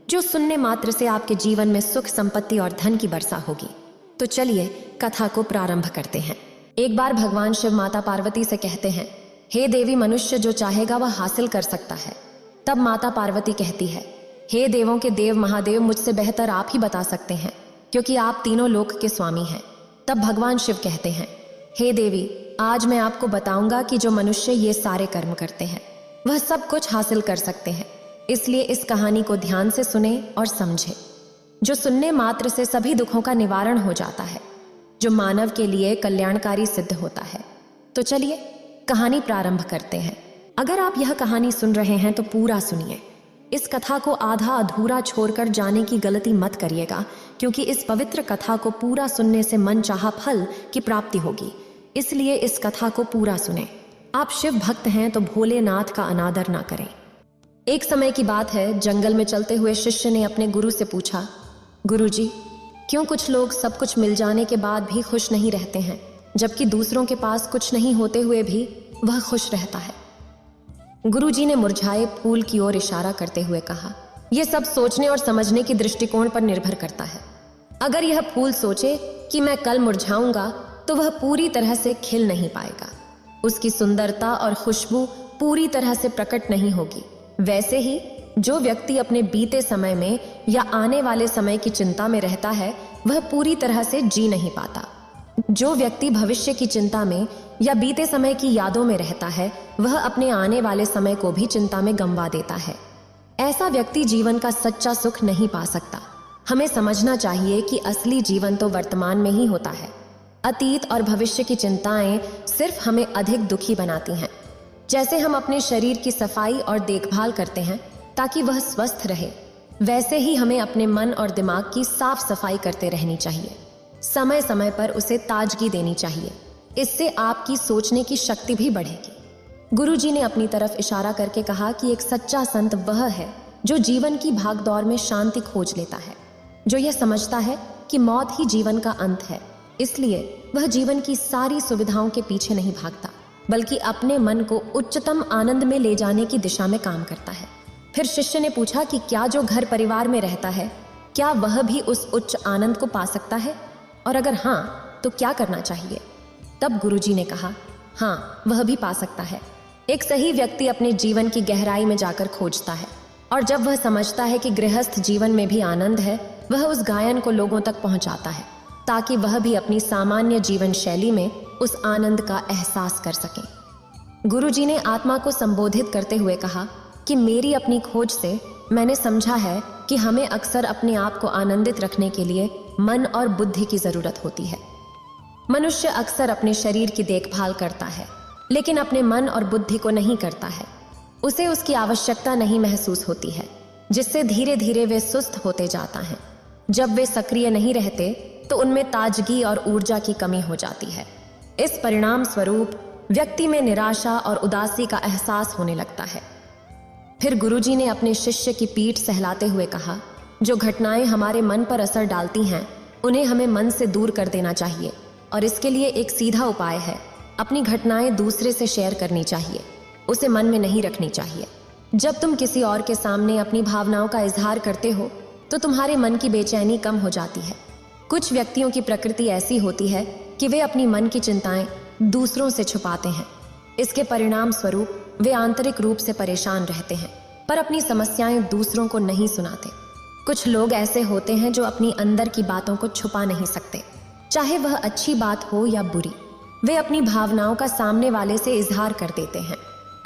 जो सुनने मात्र से आपके जीवन में सुख, संपत्ति और धन की वर्षा होगी। तो चलिए कथा को प्रारंभ करते हैं। एक बार भगवान शिव माता पार्वती से कहते हैं, हे देवी, मनुष्य जो चाहेगा वह हासिल कर सकता है। तब माता पार्वती कहती है, हे देवों के देव महादेव, मुझसे बेहतर आप ही बता सकते हैं, क्योंकि आप तीनों लोक के स्वामी हैं। तब भगवान शिव कहते हैं, हे देवी, आज मैं आपको बताऊंगा कि जो मनुष्य ये सारे कर्म करते हैं वह सब कुछ हासिल कर सकते हैं। इसलिए इस कहानी को ध्यान से सुने और समझे। जो सुनने मात्र से सभी दुखों का निवारण हो जाता है, जो मानव के लिए कल्याणकारी सिद्ध होता है। तो चलिए कहानी प्रारंभ करते हैं। अगर आप यह कहानी सुन रहे हैं तो पूरा सुनिए। इस कथा को आधा अधूरा छोड़कर जाने की गलती मत करिएगा, क्योंकि इस पवित्र कथा को पूरा सुनने से मनचाहा फल की प्राप्ति होगी। इसलिए इस कथा को पूरा सुने। आप शिव भक्त हैं तो भोलेनाथ का अनादर ना करें। एक समय की बात है, जंगल में चलते हुए शिष्य ने अपने गुरु से पूछा, गुरुजी, क्यों कुछ लोग सब कुछ मिल जाने के बाद भी खुश नहीं रहते हैं, जबकि दूसरों के पास कुछ नहीं होते हुए भी वह खुश रहता है? गुरुजी ने मुरझाए फूल की ओर इशारा करते हुए कहा, यह सब सोचने और समझने की दृष्टिकोण पर निर्भर करता है। अगर यह फूल सोचे कि मैं कल मुरझाऊंगा तो वह पूरी तरह से खिल नहीं पाएगा। उसकी सुंदरता और खुशबू पूरी तरह से प्रकट नहीं होगी। वैसे ही जो व्यक्ति अपने बीते समय में या आने वाले समय की चिंता में रहता है वह पूरी तरह से जी नहीं पाता। जो व्यक्ति भविष्य की चिंता में या बीते समय की यादों में रहता है वह अपने आने वाले समय को भी चिंता में गंवा देता है। ऐसा व्यक्ति जीवन का सच्चा सुख नहीं पा सकता। हमें समझना चाहिए कि असली जीवन तो वर्तमान में ही होता है। अतीत और भविष्य की चिंताएं सिर्फ हमें अधिक दुखी बनाती हैं। जैसे हम अपने शरीर की सफाई और देखभाल करते हैं ताकि वह स्वस्थ रहे, वैसे ही हमें अपने मन और दिमाग की साफ सफाई करते रहनी चाहिए। समय समय पर उसे ताजगी देनी चाहिए। इससे आपकी सोचने की शक्ति भी बढ़ेगी। गुरुजी ने अपनी तरफ इशारा करके कहा कि एक सच्चा संत वह है जो जीवन की भागदौड़ में शांति खोज लेता है, जो यह समझता है कि मौत ही जीवन का अंत है। इसलिए वह जीवन की सारी सुविधाओं के पीछे नहीं भागता, बल्कि अपने मन को उच्चतम आनंद में ले जाने की दिशा में काम करता है। फिर शिष्य ने पूछा कि क्या जो घर परिवार में रहता है, क्या वह भी उस उच्च आनंद को पा सकता है, और अगर हाँ तो क्या करना चाहिए? तब गुरुजी ने कहा, हाँ, वह भी पा सकता है। एक सही व्यक्ति अपने जीवन की गहराई में जाकर खोजता है, और जब वह समझता है कि गृहस्थ जीवन में भी आनंद है, वह उस गायन को लोगों तक पहुंचाता है ताकि वह भी अपनी सामान्य जीवन शैली में उस आनंद का एहसास कर सके। गुरुजी ने आत्मा को संबोधित करते हुए कहा कि मेरी अपनी खोज से मैंने समझा है कि हमें अक्सर अपने आप को आनंदित रखने के लिए मन और बुद्धि की जरूरत होती है। मनुष्य अक्सर अपने शरीर की देखभाल करता है, लेकिन अपने मन और बुद्धि को नहीं करता है। उसे उसकी आवश्यकता नहीं महसूस होती है, जिससे धीरे धीरे वे सुस्त होते जाता है। जब वे सक्रिय नहीं रहते तो उनमें ताजगी और ऊर्जा की कमी हो जाती है। इस परिणाम स्वरूप व्यक्ति में निराशा और उदासी का एहसास होने लगता है। फिर गुरुजी ने अपने शिष्य की पीठ सहलाते हुए कहा, जो घटनाएं हमारे मन पर असर डालती हैं उन्हें हमें मन से दूर कर देना चाहिए, और इसके लिए एक सीधा उपाय है, अपनी घटनाएं दूसरे से शेयर करनी चाहिए, उसे मन में नहीं रखनी चाहिए। जब तुम किसी और के सामने अपनी भावनाओं का इजहार करते हो तो तुम्हारे मन की बेचैनी कम हो जाती है। कुछ व्यक्तियों की प्रकृति ऐसी होती है कि वे अपनी मन की चिंताएं दूसरों से छुपाते हैं। इसके परिणाम स्वरूप वे आंतरिक रूप से परेशान रहते हैं, पर अपनी समस्याएं दूसरों को नहीं सुनाते। कुछ लोग ऐसे होते हैं जो अपनी अंदर की बातों को छुपा नहीं सकते, चाहे वह अच्छी बात हो या बुरी। वे अपनी भावनाओं का सामने वाले से इजहार कर देते हैं।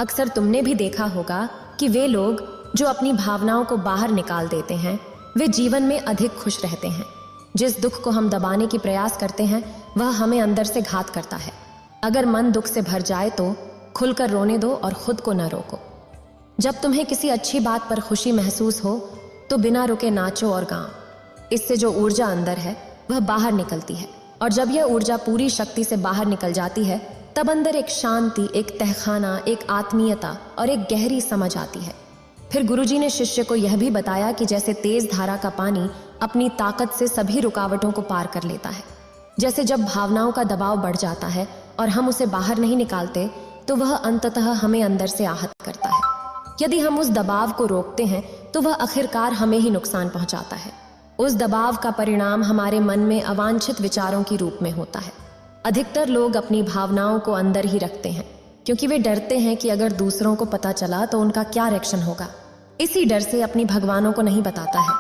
अक्सर तुमने भी देखा होगा कि वे लोग जो अपनी भावनाओं को बाहर निकाल देते हैं वे जीवन में अधिक खुश रहते हैं। जिस दुख को हम दबाने की प्रयास करते हैं वह हमें अंदर से घात करता है। अगर मन दुख से भर जाए तो खुलकर रोने दो और खुद को न रोको। जब तुम्हें किसी अच्छी बात पर खुशी महसूस हो तो बिना रुके नाचो और गाओ। इससे जो ऊर्जा अंदर है वह बाहर निकलती है, और जब यह ऊर्जा पूरी शक्ति से बाहर निकल जाती है तब अंदर एक शांति, एक तहखाना, एक आत्मीयता और एक गहरी समझ आती है। फिर गुरुजी ने शिष्य को यह भी बताया कि जैसे तेज धारा का पानी अपनी ताकत से सभी रुकावटों को पार कर लेता है, जैसे जब भावनाओं का दबाव बढ़ जाता है और हम उसे बाहर नहीं निकालते तो वह अंततः हमें अंदर से आहत करता है। यदि हम उस दबाव को रोकते हैं तो वह आखिरकार हमें ही नुकसान पहुंचाता है। उस दबाव का परिणाम हमारे मन में अवांछित विचारों के रूप में होता है। अधिकतर लोग अपनी भावनाओं को अंदर ही रखते हैं क्योंकि वे डरते हैं कि अगर दूसरों को पता चला तो उनका क्या रिएक्शन होगा। इसी डर से अपनी भगवानों को नहीं बताता है।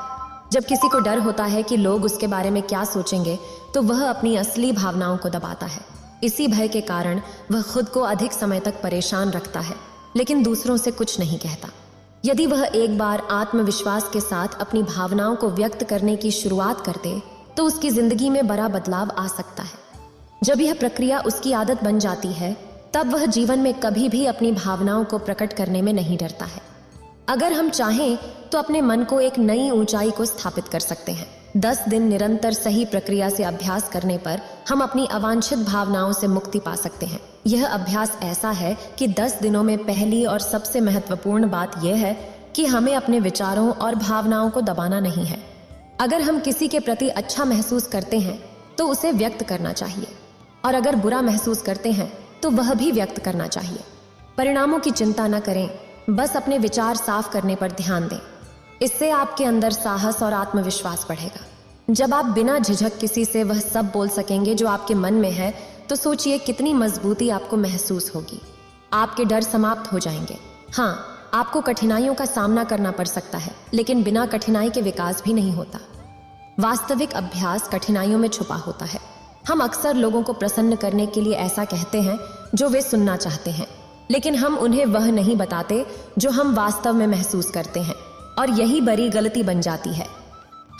जब किसी को डर होता है कि लोग उसके बारे में क्या सोचेंगे तो वह अपनी असली भावनाओं को दबाता है। इसी भय के कारण वह खुद को अधिक समय तक परेशान रखता है लेकिन दूसरों से कुछ नहीं कहता। यदि वह एक बार आत्मविश्वास के साथ अपनी भावनाओं को व्यक्त करने की शुरुआत कर दे तो उसकी जिंदगी में बड़ा बदलाव आ सकता है। जब यह प्रक्रिया उसकी आदत बन जाती है तब वह जीवन में कभी भी अपनी भावनाओं को प्रकट करने में नहीं डरता है। अगर हम चाहें तो अपने मन को एक नई ऊंचाई को स्थापित कर सकते हैं। 10 दिन निरंतर सही प्रक्रिया से अभ्यास करने पर हम अपनी अवांछित भावनाओं से मुक्ति पा सकते हैं। यह अभ्यास ऐसा है कि 10 दिनों में पहली और सबसे महत्वपूर्ण बात यह है कि हमें अपने विचारों और भावनाओं को दबाना नहीं है। अगर हम किसी के प्रति अच्छा महसूस करते हैं तो उसे व्यक्त करना चाहिए और अगर बुरा महसूस करते हैं तो वह भी व्यक्त करना चाहिए। परिणामों की चिंता न करें, बस अपने विचार साफ करने पर ध्यान दें। इससे आपके अंदर साहस और आत्मविश्वास बढ़ेगा। जब आप बिना झिझक किसी से वह सब बोल सकेंगे जो आपके मन में है तो सोचिए कितनी मजबूती आपको महसूस होगी। आपके डर समाप्त हो जाएंगे। हाँ, आपको कठिनाइयों का सामना करना पड़ सकता है लेकिन बिना कठिनाई के विकास भी नहीं होता। वास्तविक अभ्यास कठिनाइयों में छुपा होता है। हम अक्सर लोगों को प्रसन्न करने के लिए ऐसा कहते हैं जो वे सुनना चाहते हैं लेकिन हम उन्हें वह नहीं बताते जो हम वास्तव में महसूस करते हैं और यही बड़ी गलती बन जाती है।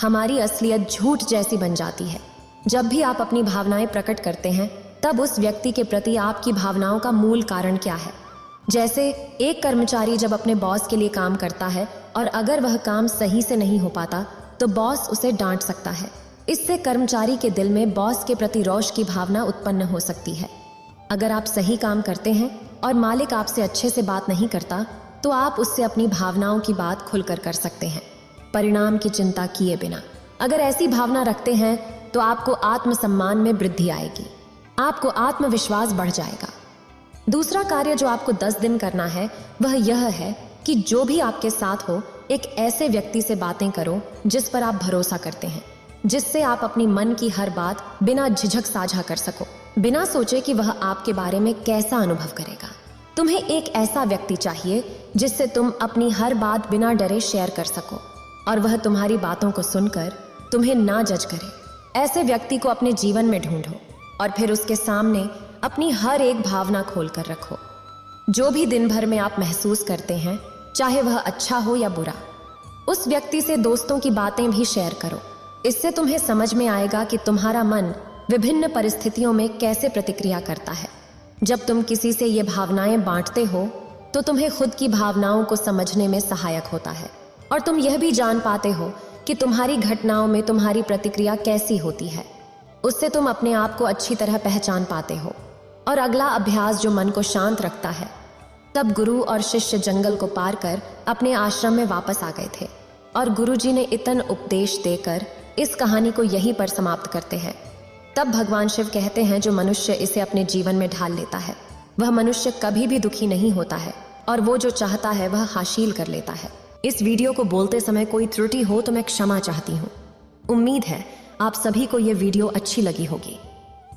हमारी असलियत झूठ जैसी बन जाती है। जब भी आप अपनी भावनाएं प्रकट करते हैं तब उस व्यक्ति के प्रति आपकी भावनाओं का मूल कारण क्या है। जैसे एक कर्मचारी जब अपने बॉस के लिए काम करता है और अगर वह काम सही से नहीं हो पाता तो बॉस उसे डांट सकता है। इससे कर्मचारी के दिल में बॉस के प्रति रोष की भावना उत्पन्न हो सकती है। अगर आप सही काम करते हैं और मालिक आपसे अच्छे से बात नहीं करता तो आप उससे अपनी भावनाओं की बात खुलकर कर सकते हैं, परिणाम की चिंता किए बिना। अगर ऐसी भावना रखते हैं तो आपको आत्मसम्मान में वृद्धि आएगी, आपको आत्मविश्वास बढ़ जाएगा। दूसरा कार्य जो आपको 10 दिन करना है वह यह है कि जो भी आपके साथ हो एक ऐसे व्यक्ति से बातें करो जिस पर आप भरोसा करते हैं, जिससे आप अपनी मन की हर बात बिना झिझक साझा कर सको, बिना सोचे कि वह आपके बारे में कैसा अनुभव करेगा। तुम्हें एक ऐसा व्यक्ति चाहिए जिससे तुम अपनी हर बात बिना डरे शेयर कर सको और वह तुम्हारी बातों को सुनकर तुम्हें ना जज करे। ऐसे व्यक्ति को अपने जीवन में ढूंढो और फिर उसके सामने अपनी हर एक भावना खोल कर रखो। जो भी दिन भर में आप महसूस करते हैं, चाहे वह अच्छा हो या बुरा, उस व्यक्ति से दोस्तों की बातें भी शेयर करो। इससे तुम्हें समझ में आएगा कि तुम्हारा मन विभिन्न परिस्थितियों में कैसे प्रतिक्रिया करता है। जब तुम किसी से ये भावनाएं बांटते हो तो तुम्हें खुद की भावनाओं को समझने में सहायक होता है और तुम यह भी जान पाते हो कि तुम्हारी घटनाओं में तुम्हारी प्रतिक्रिया कैसी होती है। उससे तुम अपने आप को अच्छी तरह पहचान पाते हो। और अगला अभ्यास जो मन को शांत रखता है। तब गुरु और शिष्य जंगल को पार कर अपने आश्रम में वापस आ गए थे और गुरुजी ने इतन उपदेश देकर इस कहानी को यहीं पर समाप्त करते हैं। तब भगवान शिव कहते हैं जो मनुष्य इसे अपने जीवन में ढाल लेता है वह मनुष्य कभी भी दुखी नहीं होता है और वो जो चाहता है वह हासिल कर लेता है। इस वीडियो को बोलते समय कोई त्रुटि हो तो मैं क्षमा चाहती हूँ। उम्मीद है आप सभी को ये वीडियो अच्छी लगी होगी।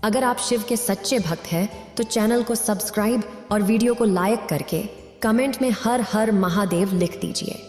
अगर आप शिव के सच्चे भक्त हैं तो चैनल को सब्सक्राइब और वीडियो को लाइक करके कमेंट में हर हर महादेव लिख दीजिए।